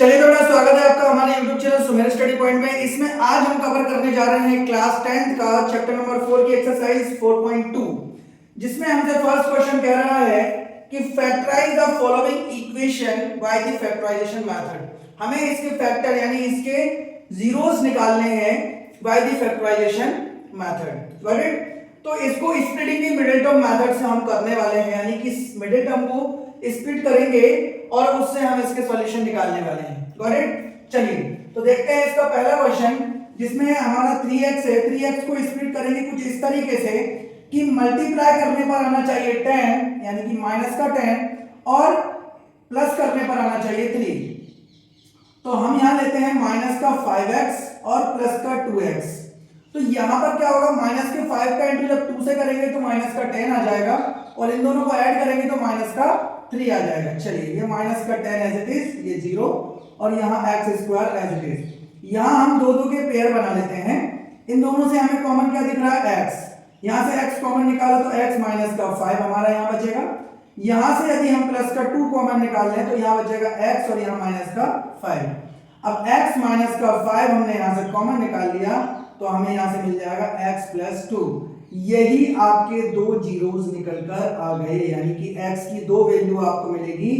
चलिए थोड़ा स्वागत है आपका हमारे YouTube channel Sumer study point में। इसमें आज हम कवर करने जा रहे हैं क्लास 10th का चैप्टर नंबर 4 की एक्सरसाइज 4.2, जिसमें हमसे फर्स्ट क्वेश्चन कह रहा है कि factorise the following equation by the factorisation method. हमें इसके फैक्टर यानी इसके जीरोस निकालने हैं by the factorisation method. Got it? तो इसको splitting the middle term method से हम करने वाले हैं, यानी कि मिडिल टर्म को स्प्लिट करेंगे और उससे हम इसके सॉल्यूशन निकालने वाले हैं। Got it? चलिए तो देखते हैं इसका पहला क्वेश्चन, जिसमें हमारा 3x है। 3x को स्प्लिट करेंगे कुछ इस तरीके से कि मल्टीप्लाई करने पर आना चाहिए 10, यानी कि माइनस का 10, और प्लस करने पर आना चाहिए 3। तो हम यहां लेते हैं माइनस का 5x और प्लस का 2x। तो यहां पर क्या होगा, माइनस के 5 का इंटू जब 2 से करेंगे तो माइनस का 10 आ जाएगा, और इन दोनों को ऐड करेंगे तो माइनस का 3 आ जाएगा। चलिए ये माइनस का 10 एज इट इज, ये 0, और यहाँ x square as it is. यहाँ हम दो दो के पेयर बना लेते हैं। इन दोनों से हमें कॉमन क्या दिख रहा है, x। यहाँ से x कॉमन निकाला तो x माइनस का 5 हमारा यहाँ बचेगा। यहाँ से यदि हम प्लस का 2 कॉमन निकाल लें तो यहाँ बचेगा x और यहाँ माइनस का 5। अब x माइनस का 5 हमने यहाँ से कॉमन निकाल लिया तो हमें यहाँ से मिल जाएगा x प्लस 2। यही आपके दो जीरोस निकल कर आ गए, यानी कि x की दो वैल्यू आपको मिलेगी।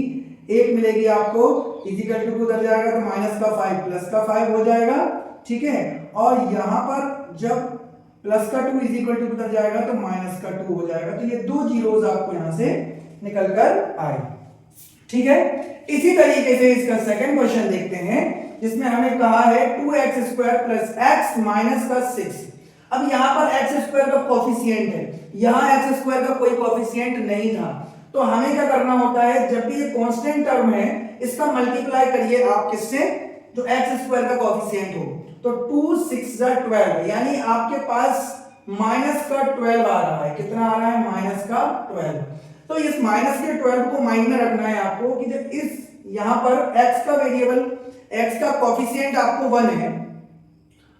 एक मिलेगी आपको इक्वल टू उधर जाएगा तो माइनस का 5 प्लस का 5 हो जाएगा, ठीक है। और यहाँ पर जब प्लस का 2 इक्वल टू उधर जाएगा तो माइनस का 2 हो जाएगा। तो ये दो जीरोस आपको यहाँ से निकल कर आए, ठीक है। इसी तरीके से इसका सेकंड क्वेश्चन देखते हैं, जिसमें हमें कहा है 2x square plus x minus का 6। अब यहाँ पर x स्क्वायर का कोफिशिएंट है, यहाँ x स्क्वायर का कोई कोफिशिएंट नहीं था। तो हमें क्या करना होता है, जब भी ये कांस्टेंट टर्म है इसका मल्टीप्लाई करिए आप किससे, जो x स्क्वायर का कोफिशिएंट हो। तो 2 6 12, यानी आपके पास माइनस का 12 आ रहा है। कितना आ रहा है, माइनस का 12। तो इस माइनस के 12 को माइंड में रखना है आपको कि जब इस यहाँ पर x का वेरिएबल, x का कोफिशिएंट आपको 1 है,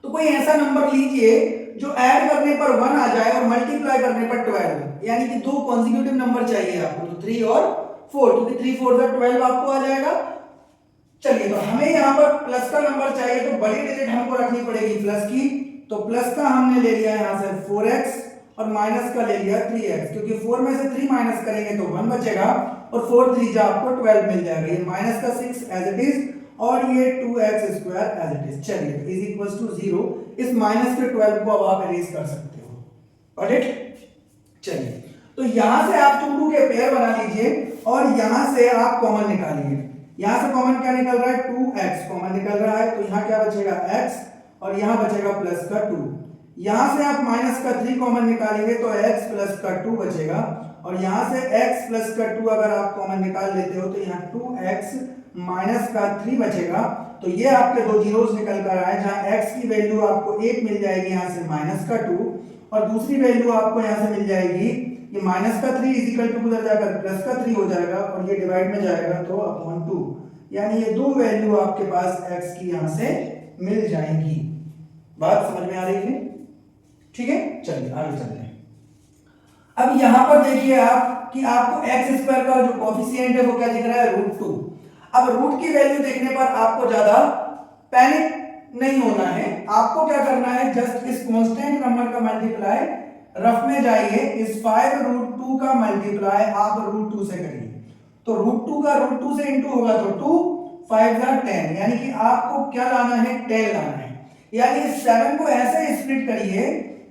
तो कोई ऐसा नंबर लीजिए जो ऐड करने पर 1 आ जाए और मल्टीप्लाई करने पर 12, यानी कि दो कॉन्जिक्यूटिव नंबर चाहिए आपको, तो 3 और 4, क्योंकि 3 4 12 आपको आ जाएगा। चलिए तो हमें यहाँ पर प्लस का नंबर चाहिए, तो बड़ी डिजिट हमको रखनी पड़ेगी प्लस की। तो प्लस का हमने ले लिया यहाँ से 4x और माइनस का ले लिया 3x, क्योंकि 4 में से 3 माइनस करेंगे तो 1 बचेगा, और 4 3 जा आपको 12 मिल जाएगा। ये माइनस का 6 एज इट इज, और ये 2x square as it is. चलिए इज इक्वल्स टू 0। इस माइनस के 12 को अब आप इरेज कर सकते हो। Got it? चलिए तो यहां से आप 2 2 के पेयर बना लीजिए और यहां से आप कॉमन निकालिए। यहां से कॉमन क्या निकल रहा है, 2x कॉमन निकल रहा है, तो यहां क्या बचेगा, x, और यहां बचेगा प्लस का 2। यहां से आप माइनस का 3 कॉमन निकालेंगे तो x प्लस का 2 बचेगा, और यहां से x प्लस का 2 अगर आप कॉमन निकाल लेते हो तो यहाँ 2x माइनस का 3 बचेगा। तो ये आपके दो जीरोस निकल कर आए, जहां x की वैल्यू आपको 1 मिल जाएगी यहाँ से माइनस का 2, और दूसरी वैल्यू आपको यहाँ से मिल जाएगी ये माइनस का 3 इक्वल टू उधर जाकर प्लस का 3 हो जाएगा, और ये डिवाइड में जाएगा तो अपॉन 2, यानी ये दो वैल्यू आपके पास x की यहाँ से मिल जाएंगी। बात समझ में आ रही है? ठीक है, चलिए आगे चलते हैं। अब यहां पर देखिए आप कि आपको x स्क्वायर का जो कोफिशिएंट है वो क्या दिख रहा है, √2। अब रूट की वैल्यू देखने पर आपको ज्यादा पैनिक नहीं होना है। आपको क्या करना है, जस्ट इस कांस्टेंट नंबर का मल्टीप्लाई रफ में जाइए, इस 5√2 का मल्टीप्लाई आप √2 से करिए। तो √2 का √2 से इंटू होगा तो 2 5 10, यानी कि आपको क्या लाना है, 10 लाना है। यानी 7 को ऐसे स्प्लिट करिए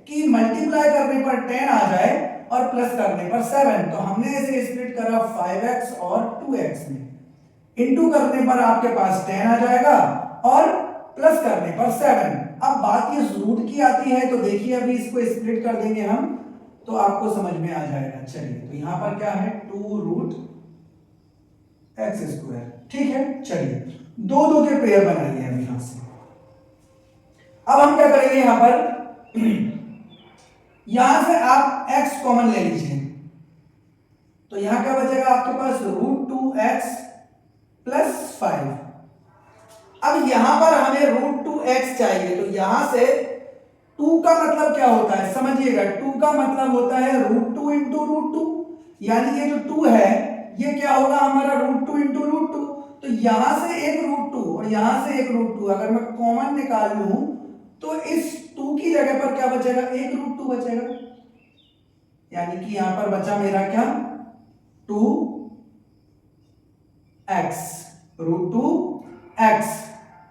कि मल्टीप्लाई करने पर 10 आ जाए और प्लस करने पर 7। तो हमने इसे स्प्लिट करा 5x और 2x में, इंटू करने पर आपके पास 10 आ जाएगा और प्लस करने पर 7। अब बात ये रूट की आती है, तो देखिए अभी इसको स्प्लिट कर देंगे हम तो आपको समझ में आ जाएगा। चलिए तो यहां पर क्या है, 2√x स्क्वायर, ठीक है। चलिए दो दो के पेयर बनाइए हम यहां से। अब हम क्या करेंगे, यहां पर यहां से आप x कॉमन ले लीजिए, तो यहां क्या बचेगा आपके पास, √2x प्लस 5। अब यहां पर हमें √2x चाहिए, तो यहां से 2 का मतलब क्या होता है, समझिएगा। 2 का मतलब होता है √2 इंटू √2, यानी ये जो 2 है ये क्या होगा हमारा √2 इंटू √2। तो यहां से एक √2 और यहां से एक √2 अगर मैं कॉमन निकाल लूं तो इस 2 की जगह पर क्या बचेगा, एक √2 बचेगा, यानी कि यहां पर बचा मेरा क्या 2x, √2x,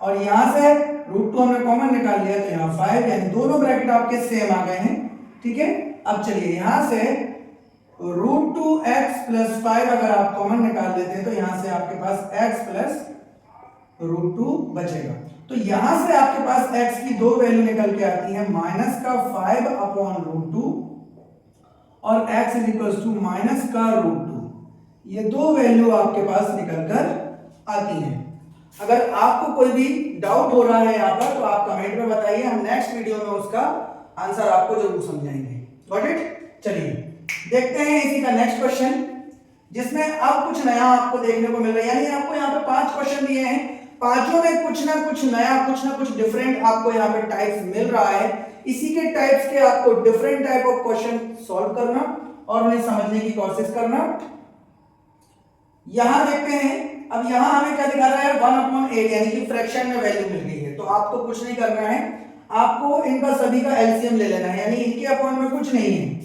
और यहां से √2 हमने कॉमन निकाल लिया तो यहां 5, यानी दोनों ब्रैकेट आपके सेम आ गए हैं। ठीक है, अब चलिए यहां से √2x प्लस 5 अगर आप कॉमन निकाल लेते हैं तो यहां से आपके पास x प्लस √2 बचेगा। तो यहां से आपके पास x की दो वैल्यू निकल के आती है, माइनस का 5 अपॉन √2 और x is equal to minus का √2। ये दो वैल्यू आपके पास निकल कर आती हैं। अगर आपको कोई भी डाउट हो रहा है यहाँ पर तो आप कमेंट में बताइए, हम नेक्स्ट वीडियो में उसका आंसर आपको जरूर समझाएंगे। Got it? चलिए देखते हैं इसी का नेक्स्ट क्वेश्चन, जिसमें अब कुछ नया आपको देखने को मिल रहा है। यानी आपको यहाँ पे 5 क्वेश्चन दिए हैं, पांचों में कुछ ना कुछ नया, कुछ ना कुछ डिफरेंट आपको यहाँ पे टाइप्स मिल रहा है। इसी के टाइप्स के आपको different type of question solve करना और उन्हें समझने की कोशिश करना। यहां देखते हैं, अब यहां हमें क्या दिखा रहा है 1/8, यानी कि फ्रैक्शन में वैल्यू मिल गई है। तो आपको कुछ नहीं करना है, आपको इनका सभी का एलसीएम ले लेना है, यानी इनके अपॉन में कुछ नहीं है,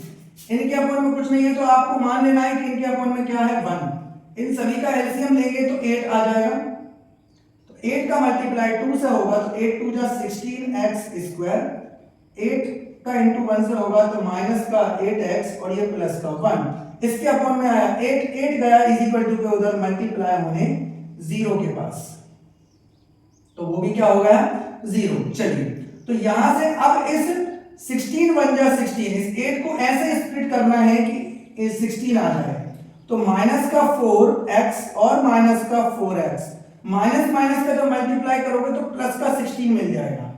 इनके अपॉन में कुछ नहीं है तो आपको मान लेना है कि इनके अपॉन में क्या है 1। इन सभी का एलसीएम लेंगे तो 8 आ जाएगा, तो 8 का मल्टीप्लाई 2 से होगा तो 8 2 जा 16x², 8 का इंटू 1 से होगा तो माइनस का 8x और ये प्लस का 1, इसके अपॉन में आया 8 गया इज इक्वल टू के उधर मल्टीप्लाई होने 0 के पास, तो वो भी क्या हो गया 0। चलिए तो यहां से अब इस 16 1 जा 16, इस 8 को ऐसे स्प्लिट करना है कि 16 आ जाए, तो माइनस का 4x और माइनस का 4x, माइनस माइनस का जब मल्टीप्लाई करोगे तो प्लस का 16 मिल जाएगा,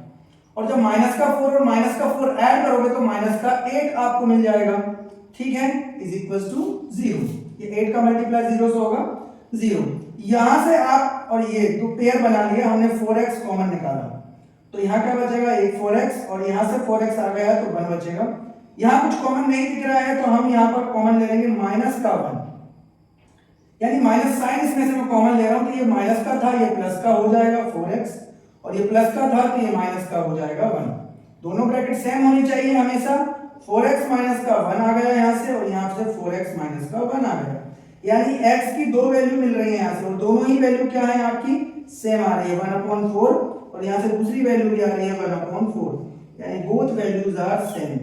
और जब माइनस का 4 और माइनस का 4 ऐड करोगे तो माइनस का 8 आपको मिल जाएगा। ठीक है, इज इक्वल टू 0, ये 8 का मल्टीप्लाई 0 से होगा 0। यहां से आप और ये दो पेयर बना लिया हमने, 4x कॉमन निकाला तो यहां क्या बचेगा, एक 4x और यहां से 4x आ गया तो 1 बचेगा। यहां कुछ कॉमन नहीं दिख रहा है तो हम यहां पर कॉमन ले लेंगे माइनस का 1, यानी माइनस साइन इसमें से मैं कॉमन ले रहा हूं तो ये माइनस का था ये प्लस का हो जाएगा 4x, और ये प्लस का था तो ये माइनस का हो जाएगा 1। दोनों ब्रैकेट सेम होनी चाहिए हमेशा। 4x माइनस का 1 आ गया यहां से, और यहां से 4x माइनस का 1 आ गया, यानी x की दो वैल्यू मिल रही है यहां से, और दोनों ही वैल्यू क्या है आपकी सेम आ रही है 1/4, और यहां से दूसरी वैल्यू भी आ रही है 1/4, यानी both values are same.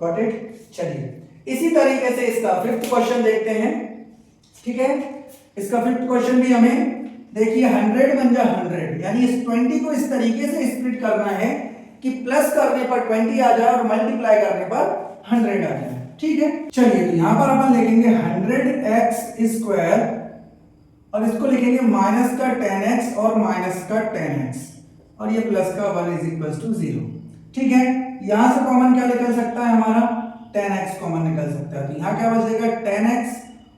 Got it? चलिए इसी तरीके से इसका फिफ्थ क्वेश्चन देखते हैं। ठीक है, इसका फिफ्थ क्वेश्चन भी हमें देखिए 100 बन जा 100, यानी इस 20 को इस तरीके से स्प्लिट करना है कि प्लस करने पर 20 आ जाए और मल्टीप्लाई करने पर 100 आ जाए। ठीक है, चलिए तो यहां पर अपन लिखेंगे 100x² और इसको लिखेंगे माइनस का 10x और माइनस का 10x, और ये प्लस का 1 इज इक्वल टू 0। ठीक है, यहां से कॉमन क्या निकल सकता है हमारा 10x कॉमन निकल सकता है, तो यहां क्या बचेगा 10x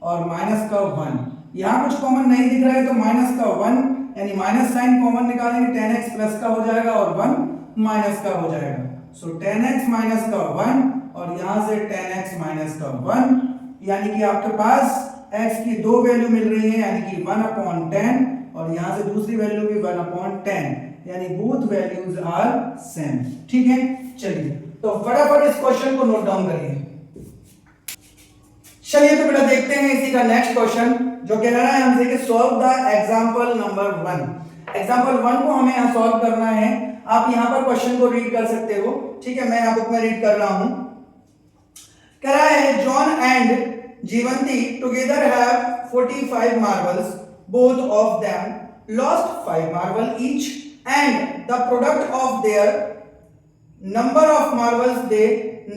और माइनस का 1। यहां कुछ कॉमन नहीं दिख रहा है तो माइनस का 1, यानी माइनस साइन कॉमन निकालेंगे 10x प्लस का हो जाएगा और 1 माइनस का हो जाएगा, सो 10x माइनस का 1 और यहां से 10x माइनस का 1, यानी कि आपके पास x की दो वैल्यू मिल रही है, यानी कि 1/10 और यहां से दूसरी वैल्यू भी 1/10, यानी बोथ वैल्यूज आर सेम। ठीक है, चलिए तो फटाफट इस क्वेश्चन को नोट डाउन करिए। चलिए तो बेटा देखते हैं इसी का नेक्स्ट क्वेश्चन, जो कह रहा है हमसे कि solve the example number 1। Example 1 को हमें यहां सॉल्व करना है। आप यहां पर क्वेश्चन को रीड कर सकते हो। ठीक है, मैं यहां बुक में रीड कर रहा हूं। कह रहा है John and Jeevanti together have 45 marbles, both of them lost 5 marble each, and the product of their number of marbles they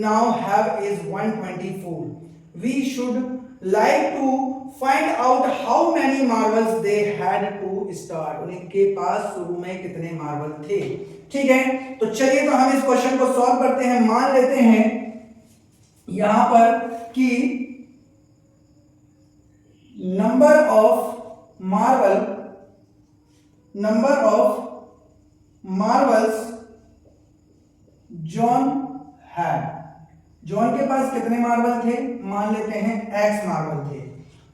now have is 124. We should like to find out how many marbles they had to start. उनके पास शुरू में कितने marble थे। ठीक है, तो चलिए तो हम इस क्वेश्चन को सॉल्व करते हैं। मान लेते हैं यहां पर कि number of marbles John had, John के पास कितने मार्बल थे, मान लेते हैं x मार्बल थे,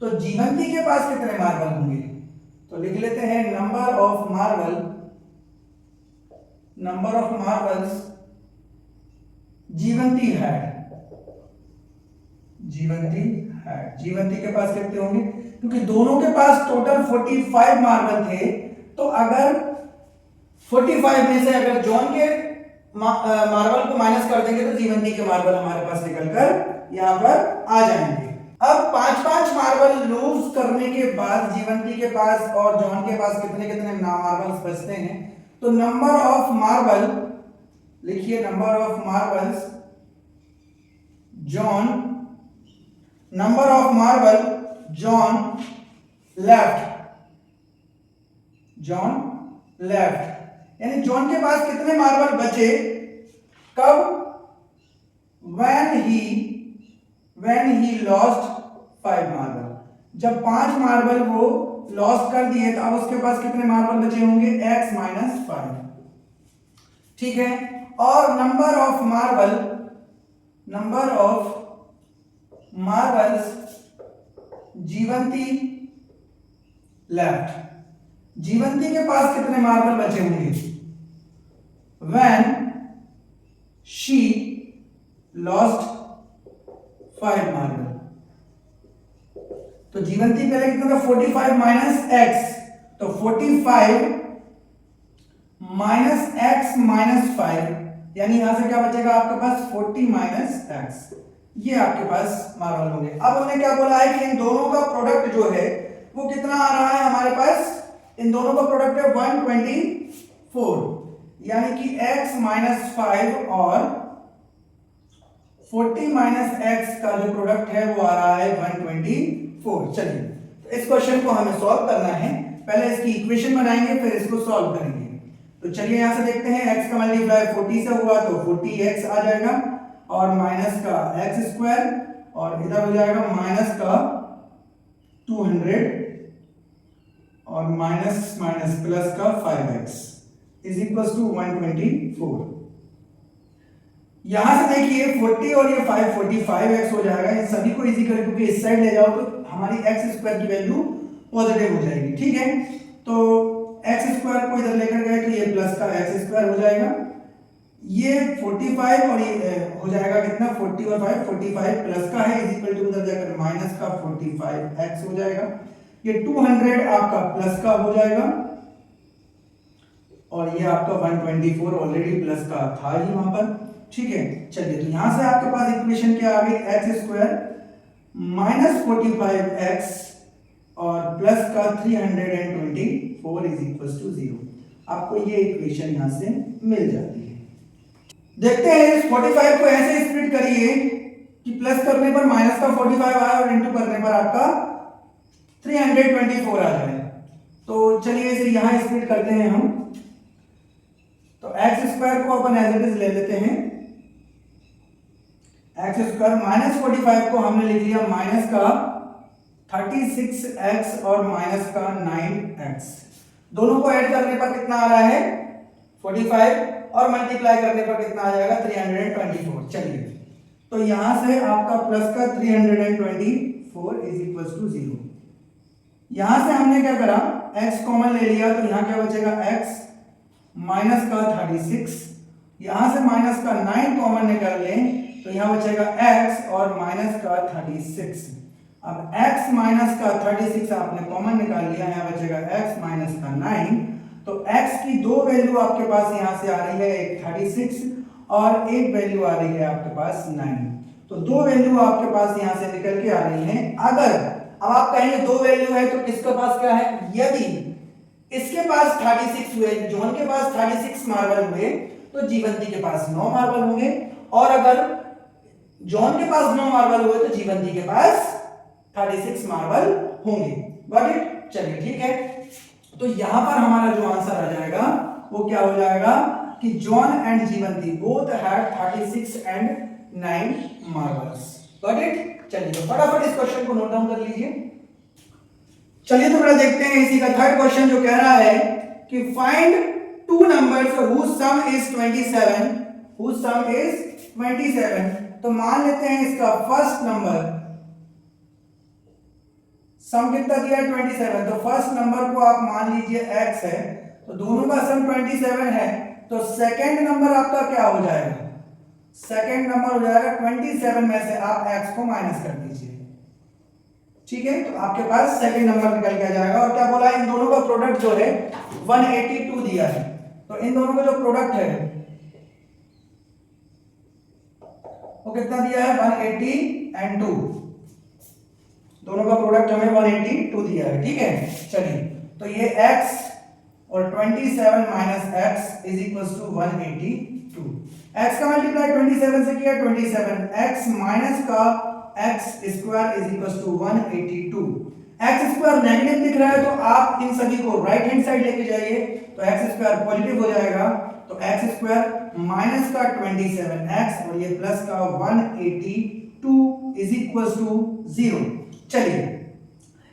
तो जीवंती के पास कितने मार्बल होंगे, तो लिख लेते हैं नंबर ऑफ मार्बल्स जीवंती के पास कितने होंगे, क्योंकि दोनों के पास टोटल 45 मार्बल थे, तो अगर 45 में से अगर जॉन के मार्बल को माइनस कर देंगे तो जीवंती के मार्बल हमारे पास निकलकर यहां पर आ जाएंगे। अब 5-5 मार्बल लूज करने के बाद जीवंती के पास और जॉन के पास कितने कितने मार्बल्स बचते हैं, तो नंबर ऑफ मार्बल लिखिए, number of marbles John left, यानी जॉन के पास कितने मार्बल बचे, कब, when he lost 5 मार्बल, जब 5 मार्बल वो लॉस्ट कर दिए तो अब उसके पास कितने मार्बल बचे होंगे, x - 5, ठीक है। और नंबर ऑफ मार्बल्स जीवंती के पास कितने मार्बल बचे होंगे, when she lost 5 मार्बल, तो जीवंती पहले कितना था, 45 माइनस x, तो 45 माइनस x माइनस 5, यानी यहां से क्या बचेगा आपके पास 40 माइनस x, ये आपके पास मार्बल होंगे। अब हमने क्या बोला है कि इन दोनों का प्रोडक्ट जो है वो कितना आ रहा है हमारे पास, इन दोनों का प्रोडक्ट है 124, यानी कि x माइनस 5 और 40 माइनस x का जो प्रोडक्ट है वो आ रहा है 124। चलिए तो इस क्वेश्चन को हमें सॉल्व करना है, पहले इसकी इक्वेशन बनाएंगे फिर इसको सॉल्व करेंगे। तो चलिए यहां से देखते हैं, x का मल्टीप्लाई 40 से हुआ तो 40x आ जाएगा और माइनस का x स्क्वायर और इधर हो जाएगा माइनस का 200 और माइनस प्लस का 5x इज इक्वल टू 124। यहां से देखिए 40 और ये 5 45x हो जाएगा, इन सभी को इजी कर क्योंकि इस साइड ले जाओ तो हमारी x स्क्वायर की वैल्यू पॉजिटिव हो जाएगी, ठीक है। तो x स्क्वायर को इधर लेकर गए तो ये प्लस का x स्क्वायर हो जाएगा, ये 45 और ये हो जाएगा कितना 40 और 5 45 प्लस का है इज इक्वल टू उधर जाकर माइनस का 45x हो जाएगा, ये 200 आपका प्लस का हो जाएगा और ये आपका 124 ऑलरेडी प्लस का था ही वहां पर, ठीक है। चलिए तो यहां से आपके पास इक्वेशन क्या आ गई, x स्क्वायर माइनस 45x और प्लस का 324 इज इक्वल टू 0। आपको ये इक्वेशन यहां से मिल जाती है। देखते हैं इस 45 को ऐसे स्प्लिट करिए कि प्लस करने पर माइनस का 45 आए और इंटू करने पर आपका 324 आ जाए। तो चलिए इसे यहां स्प्लिट करते हैं हम, तो x स्क्वायर को अपन एज इट इज ले लेते हैं, x स्क्वायर माइनस 45 को हमने लिख लिया माइनस का 36x और माइनस का 9x, दोनों को ऐड करने पर कितना आ रहा है 45 और मल्टीप्लाई करने पर कितना आ जाएगा 324। चलिए तो यहां से आपका प्लस का 324 इज इक्वल टू 0। यहां से हमने क्या करा, x कॉमन ले लिया तो यहां क्या बचेगा x माइनस का 36, यहां से माइनस का 9 कॉमन निकाल लें तो यहां बचेगा x और माइनस का 36। अब x माइनस का 36 आपने कॉमन निकाल लिया, यहां बचेगा x माइनस का 9, तो x की दो वैल्यू आपके पास यहां से आ रही है, एक 36 और एक वैल्यू आ रही है आपके पास 9, तो दो वैल्यू आपके पास यहां से निकल के आ रही हैं। अगर अब आप कहेंगे दो वैल्यू है तो किसके पास क्या है, यदि इसके पास 36 हुए, जॉन के पास 36 मार्बल हुए तो जीवंती के पास 9 मार्बल होंगे, और अगर जॉन के पास 9 मार्बल हुए तो जीवंती के पास 36 मार्बल होंगे। Got it? चलिए ठीक है, तो यहां पर हमारा जो आंसर आ जाएगा वो क्या हो जाएगा कि John and Jeevanti both had 36 and 9 marbles. Got it? चलिए तो फटाफट इस क्वेश्चन को नोट डाउन कर लीजिए। चलिए तो बड़ा देखते हैं इसी का थर्ड क्वेश्चन जो कह रहा है कि find two numbers whose sum is 27। तो मान लेते हैं इसका फर्स्ट नंबर सम कितना दिया है 27, तो फर्स्ट नंबर को आप मान लीजिए x है, तो दोनों का सम 27 है, तो सेकंड नंबर आपका क्या हो जाएगा, सेकंड नंबर हो जाएगा 27 में से आप x को माइनस कर दीजिए, ठीक है, तो आपके पास सेकंड नंबर निकल के आ जाएगा। और क्या बोला, इन दोनों का प्रोडक्ट जो है 182 दिया है, तो इन दोनों का जो प्रोडक्ट है वो कितना दिया है 180 एंड 2, दोनों का प्रोडक्ट हमें 182 दिया है, ठीक है। चलिए, तो ये x और 27 minus x is equals to 182, x का मल्टीप्लाई 27 से किया 27, x माइनस का x square is equals to 182, x square negative दिख रहा है तो आप इन सभी को राइट हैंड साइड लेके जाइए, तो x स्क्वायर पॉजिटिव हो जाएगा, तो x स्क्वायर माइनस का 27x और ये प्लस का 182 इज इक्वल्स टू 0। चलिए,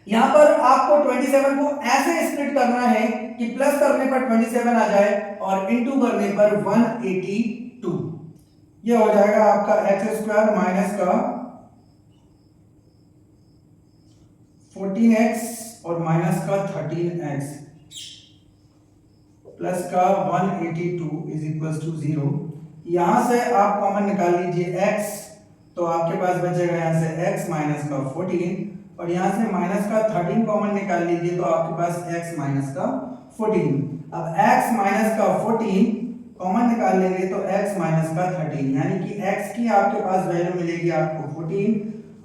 यहां पर आपको 27 को ऐसे स्प्लिट करना है कि प्लस करने पर 27 आ जाए और इनटू करने पर 182, ये हो जाएगा आपका x स्क्वायर माइनस का 14x और माइनस का 13x प्लस का 182 इज इक्वल्स टू 0। यहां से आप कॉमन निकाल लीजिए x, तो आपके पास बचेगा यहां से x माइनस का 14 और यहां से माइनस का 13 कॉमन निकाल लीजिए, तो आपके पास x माइनस का 14। अब x माइनस का 14 कॉमन निकाल लेंगे तो x माइनस का 13, यानी कि x की आपके पास वैल्यू मिलेगी आपको 14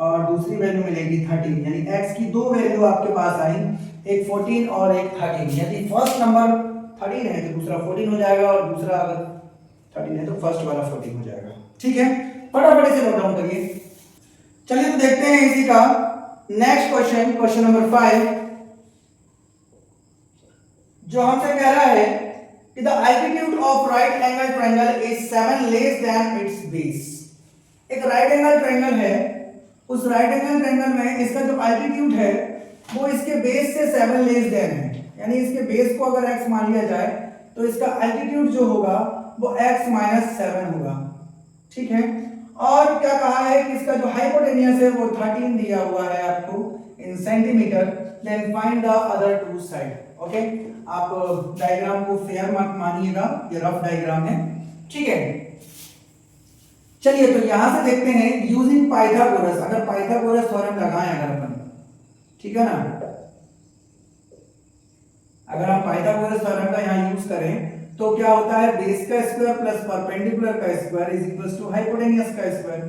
और दूसरी वैल्यू मिलेगी 13, यानी x की दो वैल्यू आपके पास आई, एक 14 और एक 13। यदि फर्स्ट नंबर 13 है तो दूसरा 14 हो जाएगा और दूसरा अगर 13 है तो फर्स्ट वाला 14 हो जाएगा, ठीक है। फटाफट इसे नोट डाउन करिए। चलिए तो देखते हैं इसी का नेक्स्ट क्वेश्चन, क्वेश्चन नंबर 5, जो हमसे कह रहा है कि the altitude of right angle triangle is 7 less than it's base. एक राइट एंगल ट्रायंगल है, उस राइट एंगल ट्रायंगल में इसका जो एल्टीट्यूड है वो इसके बेस से 7 लेस देन है, यानी इसके बेस को अगर x मान लिया जाए तो इसका एल्टीट्यूड जो होगा वो x माइनस 7 होगा, ठीक है। और क्या कहा है कि इसका जो हाइपोटेनियस है वो 13 दिया हुआ है आपको in centimetre, then find the other two side. Okay, आप डायग्राम को फेयर मत मानिएगा, ये रफ डायग्राम है, ठीक है। चलिए, तो यहां से देखते हैं यूजिंग पाइथागोरस, अगर पाइथागोरस थ्योरम लगाएं अगर अपन, ठीक है ना, अगर हम पाइथागोरस थ्योरम का यहां यूज करें तो क्या होता है, बेस का स्क्वायर प्लस परपेंडिकुलर का square is equals to hypotenuse का स्क्वायर।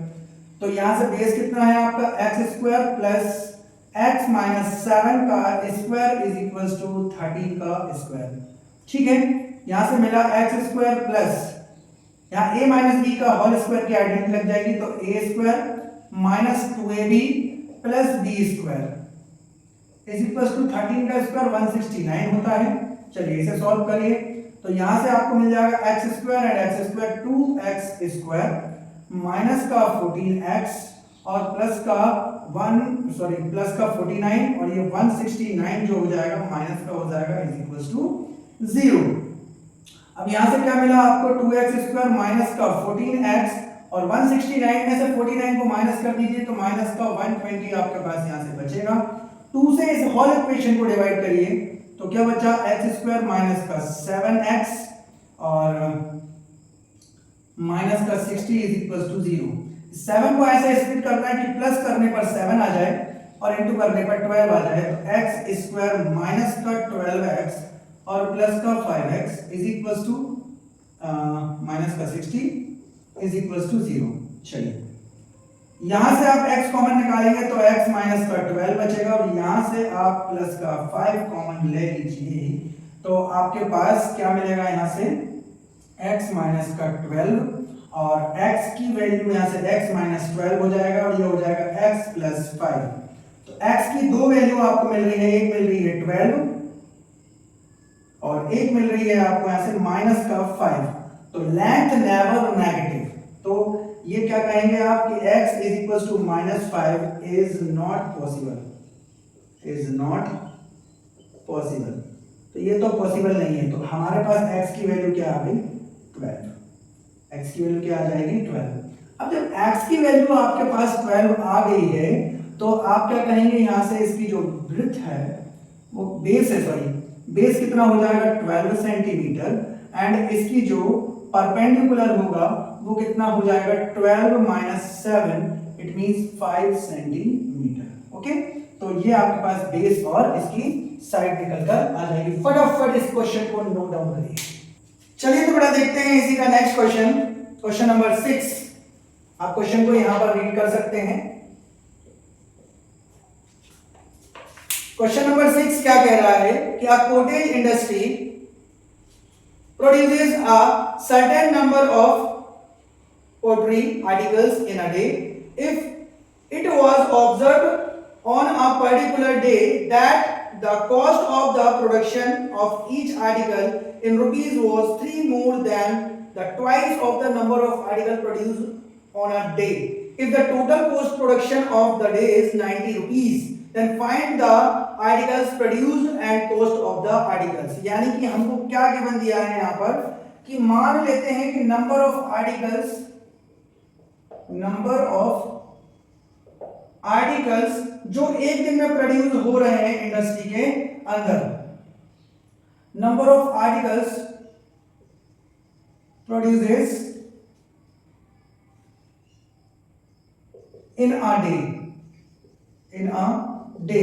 तो यहां से बेस कितना है आपका x square plus x minus 7 का स्क्वायर इज इक्वल्स टू 13 का स्क्वायर, ठीक है। यहां से मिला x स्क्वायर प्लस यहां a माइनस b का होल स्क्वायर की आइडेंटिटी लग जाएगी, तो a square minus 2ab plus b square is equals to 13 का स्क्वायर 169 होता है। चलिए इसे सॉल्व करिए, तो यहां से आपको मिल जाएगा x square and x square 2x square minus का 14x और प्लस का 49 और ये 169 जो हो जाएगा माइनस का हो जाएगा इज इक्वल्स टू 0। अब यहां से क्या मिला आपको, 2x स्क्वायर माइनस का 14x और 169 में से 49 को माइनस कर दीजिए तो माइनस का 120 आपके पास यहां से बचेगा। 2 से इस होल इक्वेशन को डिवाइड करिए तो क्या बचा, x स्क्वायर माइनस का 7x और माइनस का 60 इज इक्वल्स टू 0। 7 को ऐसे स्प्लिट करना है कि प्लस करने पर 7 आ जाए और इनटू करने पर 12 आ जाए, तो x स्क्वायर माइनस का 12x और प्लस का 5x is equals to minus का 60 इज इक्वल्स टू 0। चलिए, यहां से आप x कॉमन निकालेंगे तो x माइनस का 12 बचेगा और यहां से आप प्लस का 5 कॉमन ले लीजिए तो आपके पास क्या मिलेगा, यहां से x माइनस का 12 और x की वैल्यू यहां से x माइनस 12 हो जाएगा और ये हो जाएगा x प्लस 5। तो x की दो वैल्यू आपको मिल रही है, एक मिल रही है 12 और एक मिल रही है आपको यहां से माइनस का 5। तो लेंथ नेवर नेगेटिव, तो ये क्या कहेंगे आप कि x is equal to minus 5 is not possible, is not possible. तो ये तो पॉसिबल नहीं है, तो हमारे पास x की वैल्यू क्या आ गई 12, x की वैल्यू क्या आ जाएगी 12। अब जब x की वैल्यू आपके पास 12 आ गई है तो आप क्या कहेंगे, यहाँ से इसकी जो ब्रेथ है वो बेस है, सॉरी बेस कितना हो जाएगा 12 सेंटीमीटर, एंड इसकी जो परपेंडिकुलर होगा वो कितना हो जाएगा 12 minus 7, it means 5 centimetre. Okay, तो ये आपके पास बेस और इसकी साइड निकल कर आ जाएगी। फटाफट इस क्वेश्चन को नोट डाउन करिए। चलिए तो बड़ा देखते हैं इसी का नेक्स्ट क्वेश्चन, क्वेश्चन नंबर 6। आप क्वेश्चन को यहां पर रीड कर सकते हैं। क्वेश्चन नंबर 6 क्या कह रहा है कि a cottage industry produces a certain number of pottery articles in a day. If it was observed on a particular day that the cost of the production of each article in rupees was 3 more than the twice of the number of articles produced on a day. If the total cost production of the day is 90 rupees, then find the articles produced and cost of the articles। यानी कि हमको क्या given दिया है यहाँ पर कि मान लेते हैं कि नंबर ऑफ आर्टिकल्स जो एक दिन में प्रोड्यूस हो रहे हैं इंडस्ट्री के अंदर, number of articles produces in a day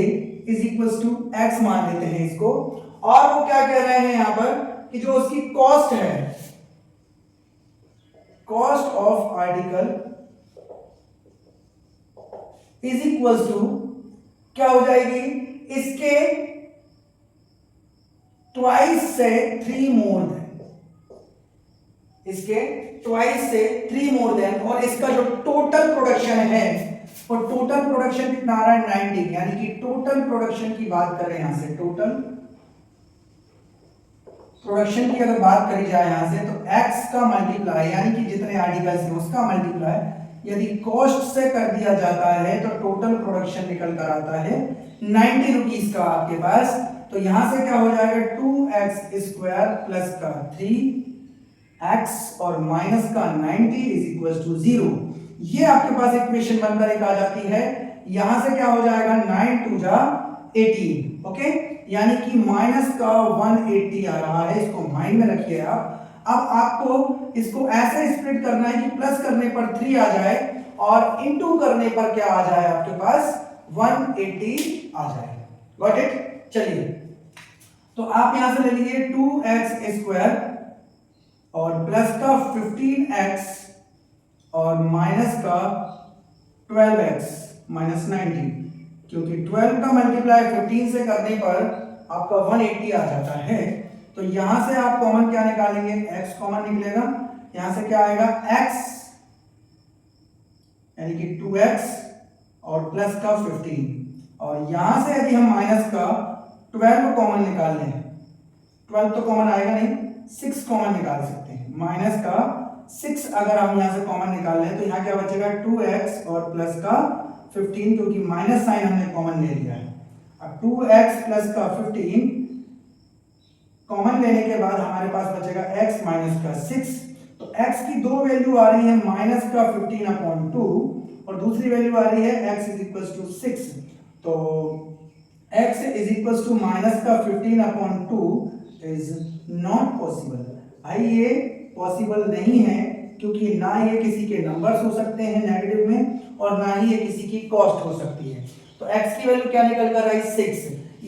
is equal to x मान लेते हैं इसको, और वो क्या कह रहे हैं यहां पर कि जो उसकी कॉस्ट है, cost of article is equal to क्या हो जाएगी, इसके ट्वाइस से 3 मोर देन, इसके ट्वाइस से 3 मोर देन, और इसका जो टोटल प्रोडक्शन है, और टोटल प्रोडक्शन कितना आ रहा है 90, यानी कि टोटल प्रोडक्शन की बात करें यहां से, टोटल प्रोडक्शन की अगर बात करी जाए यहां से, तो x का मल्टीप्लाई यानी कि जितने आर्टिकल्स हैं उसका मल्टीप्लाई यदि कॉस्ट से कर दिया जाता है तो टोटल प्रोडक्शन निकल कर आता है 90 रुपीस का आपके पास। तो यहां से क्या हो जाएगा 2x स्क्वायर प्लस का 3x और माइनस का 90 इज इक्वल टू 0। ये आपके पास इक्वेशन बनकर एक आ जाती है। यहां से क्या हो जाएगा 9 2 जा 18, ओके, यानी कि माइनस का 180 आ रहा है, इसको माइंड में रखिए आप। अब आपको इसको ऐसे स्प्लिट करना है कि प्लस करने पर 3 आ जाए और इनटू करने पर क्या आ जाए आपके पास 180 आ जाए। Got it? चलिए तो आप यहां से ले लीजिए 2x स्क्वायर और प्लस का 15x और माइनस का 12x माइनस 90, क्योंकि 12 का मल्टीप्लाई 15 से करने पर आपका 180 आ जाता है। तो यहां से आप कॉमन क्या निकालेंगे, x कॉमन निकलेगा, यहां से क्या आएगा x यानी कि 2x और प्लस का 15, और यहां से यदि हम माइनस का 12 कॉमन निकाल लें, 12 तो कॉमन आएगा नहीं, 6 कॉमन निकाल सकते हैं। माइनस का 6 अगर हम यहां से कॉमन निकाल लें तो यहां क्या बचेगा 2x और प्लस का 15, क्योंकि माइनस साइन हमने कॉमन ले लिया है। अब 2x प्लस का 15 कॉमन लेने के बाद हमारे पास बचेगा x माइनस का 6। तो x की दो वैल्यू आ रही है माइनस का 15/2 और दूसरी वैल्यू आ रही है x इज इक्वल टू 6। तो x is equal to minus का 15/2 इज नॉट पॉसिबल। भाई ये पॉसिबल नहीं है, क्योंकि ना ये किसी के नंबर्स हो सकते हैं नेगेटिव में और ना ही ये किसी की कॉस्ट हो सकती है। तो x की वैल्यू क्या निकल कर आई 6,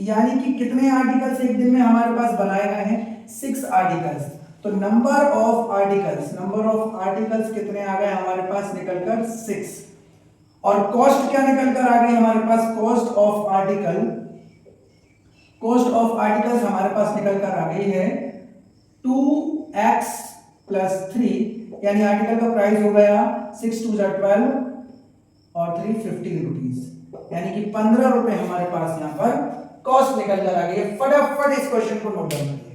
यानी कि कितने आर्टिकल्स एक दिन में हमारे पास बनाए गए हैं 6 आर्टिकल्स। तो नंबर ऑफ आर्टिकल्स कितने आ गए हमारे पास निकल कर 6, और कॉस्ट क्या निकल कर आ गई हमारे पास, कॉस्ट ऑफ आर्टिकल्स हमारे पास निकल कर आ गई है 2x प्लस 3, यानी आर्टिकल का प्राइस हो गया 6 2 12 और 3 15 रुपीज, यानी कि 15 रुपए हमारे पास यहाँ पर कॉस्ट निकल कर आ गई है। फटाफट इस क्वेश्चन को नोट डाउन करिए।